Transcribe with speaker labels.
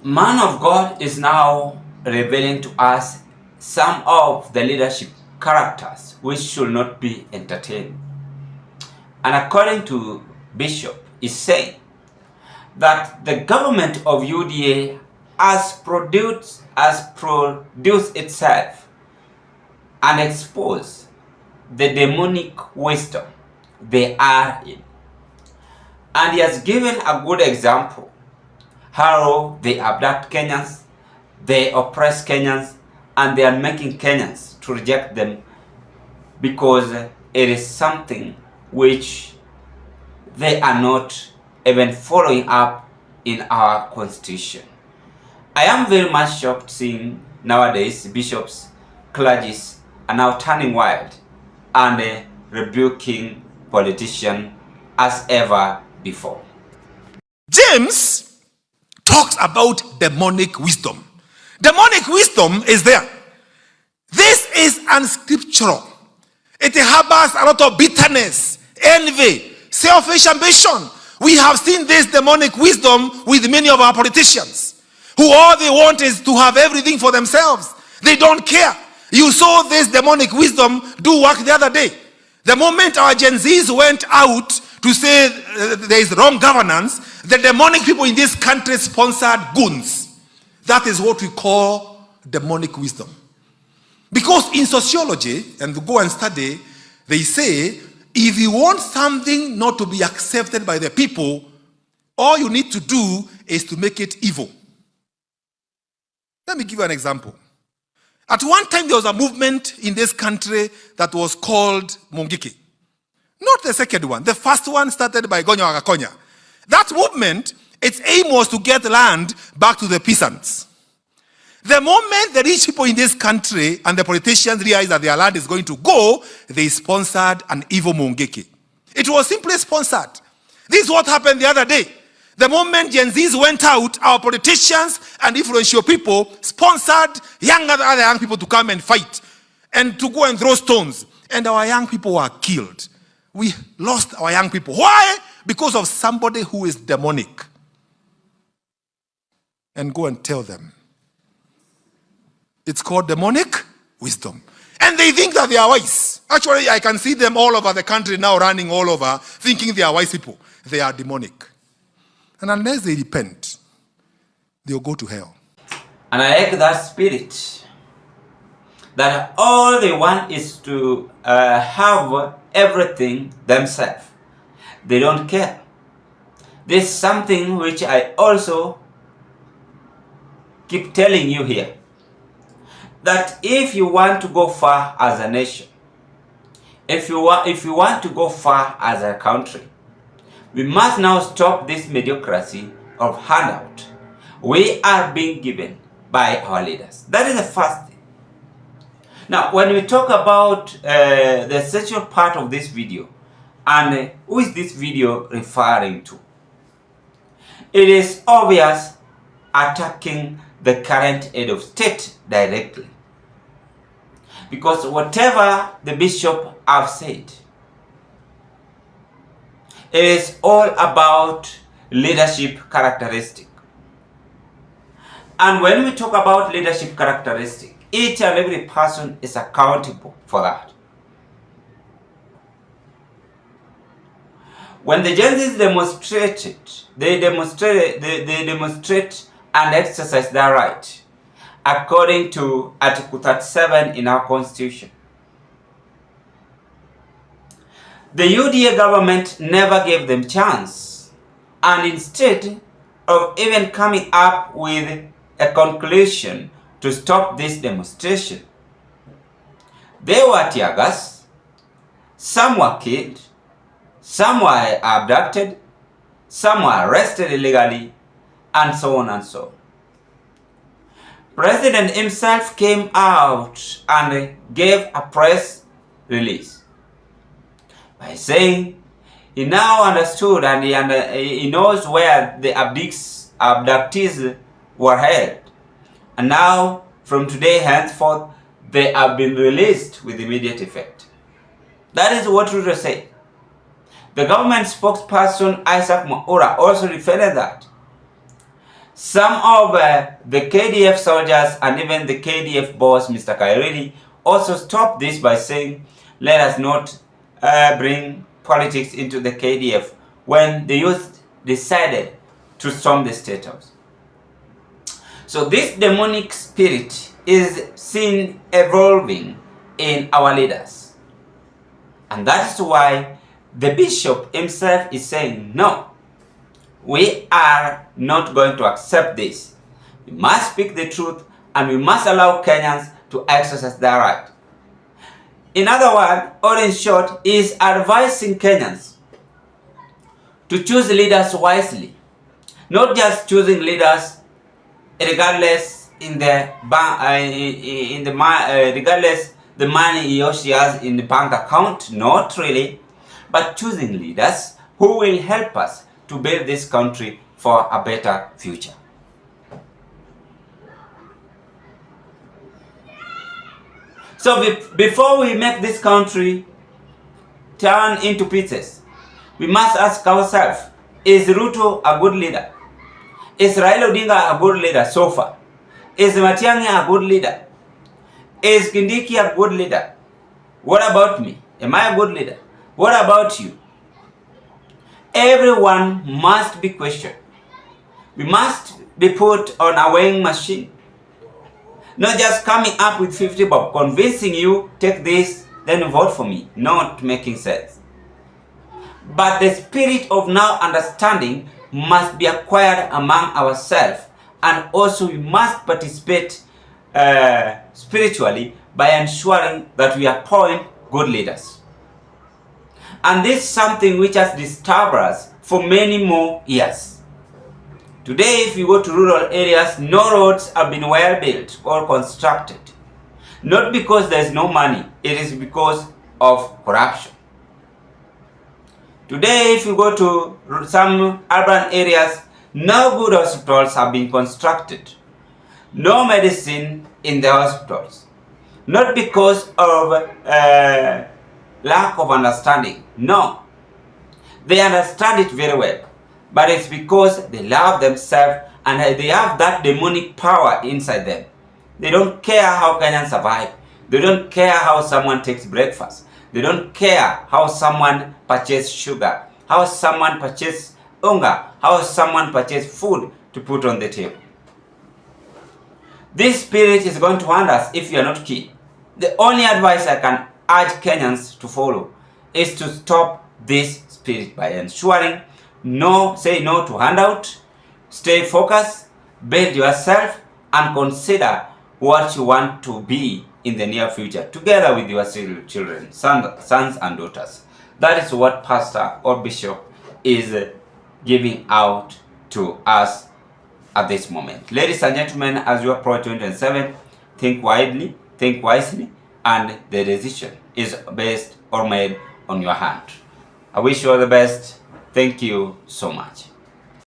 Speaker 1: Man of God is now revealing to us some of the leadership characters which should not be entertained. And according to Bishop, is saying that the government of UDA has produced itself and exposed the demonic wisdom they are in. And he has given a good example how they abduct Kenyans, they oppress Kenyans, and they are making Kenyans to reject them because it is something which they are not even following up in our constitution. I am very much shocked seeing nowadays bishops, clergies are now turning wild and rebuking politicians as ever before.
Speaker 2: James talks about demonic wisdom. Demonic wisdom is there. This is unscriptural. It harbors a lot of bitterness, envy, selfish ambition. We have seen this demonic wisdom with many of our politicians, who all they want is to have everything for themselves. They don't care. You saw this demonic wisdom do work the other day. The moment our Gen Zs went out to say there is wrong governance, the demonic people in this country sponsored goons. That is what we call demonic wisdom. Because in sociology, and go and study, they say, if you want something not to be accepted by the people, all you need to do is to make it evil. Let me give you an example. At one time, there was a movement in this country that was called Mungiki. Not the second one. The first one started by Gonyo Agakonya. That movement, its aim was to get land back to the peasants. The moment the rich people in this country and the politicians realized that their land is going to go, they sponsored an evil Mungiki. It was simply sponsored. This is what happened the other day. The moment Gen Zs went out, our politicians and influential people sponsored other young people to come and fight and to go and throw stones. And our young people were killed. We lost our young people. Why? Because of somebody who is demonic. And go and tell them. It's called demonic wisdom. And they think that they are wise. Actually, I can see them all over the country now running all over, thinking they are wise people. They are demonic. And unless they repent, they'll go to hell.
Speaker 1: And I like that spirit. That all they want is to have everything themselves. They don't care. This is something which I also keep telling you here. That if you want to go far as a nation, if you want to go far as a country, we must now stop this mediocrity of handout we are being given by our leaders. That is the first thing. Now, when we talk about the essential part of this video, and who is this video referring to? It is obvious attacking the current head of state directly. Because whatever the bishop have said, it is all about leadership characteristic. And when we talk about leadership characteristic, each and every person is accountable for that. When the Gen Zs demonstrated, they demonstrate and exercise their right according to Article 37 in our Constitution. The UDA government never gave them chance, and instead of even coming up with a conclusion to stop this demonstration, they were tear gas, some were killed, some were abducted, some were arrested illegally, and so on and so on. President himself came out and gave a press release by saying he now understood and he knows where the abductees were held. And now, from today henceforth, they have been released with immediate effect. That is what RUTO said. The government spokesperson Isaac Maura also referred that. Some of the KDF soldiers and even the KDF boss, Mr. Kairiri, also stopped this by saying, let us not bring politics into the KDF, when the youth decided to storm the State House. So this demonic spirit is seen evolving in our leaders. And that is why the bishop himself is saying, no, we are not going to accept this. We must speak the truth and we must allow Kenyans to exercise their right. In other words, or in short, is advising Kenyans to choose leaders wisely. Not just choosing leaders regardless regardless the money he or she has in the bank account, not really, but choosing leaders who will help us to build this country for a better future. So before we make this country turn into pieces, we must ask ourselves, is RUTO a good leader? Is Raila Odinga a good leader so far? Is Matiang'i a good leader? Is Kindiki a good leader? What about me? Am I a good leader? What about you? Everyone must be questioned. We must be put on a weighing machine. Not just coming up with 50 bob, convincing you, take this, then vote for me. Not making sense. But the spirit of now understanding must be acquired among ourselves, and also we must participate spiritually by ensuring that we appoint good leaders. And this is something which has disturbed us for many more years. Today, if you go to rural areas, no roads have been well built or constructed. Not because there is no money, it is because of corruption. Today, if you go to some urban areas, no good hospitals have been constructed. No medicine in the hospitals. Not because of lack of understanding. No. They understand it very well. But it's because they love themselves and they have that demonic power inside them. They don't care how Kenyans survive. They don't care how someone takes breakfast. They don't care how someone purchases sugar, how someone purchases unga, how someone purchases food to put on the table. This spirit is going to haunt us if you are not keen. The only advice I can urge Kenyans to follow is to stop this spirit by ensuring say no to handout, stay focused, build yourself, and consider what you want to be in the near future, together with your children, sons and daughters. That is what pastor or bishop is giving out to us at this moment. Ladies and gentlemen, as you approach 2027, think widely, think wisely, and the decision is based or made on your hand. I wish you all the best. Thank you so much.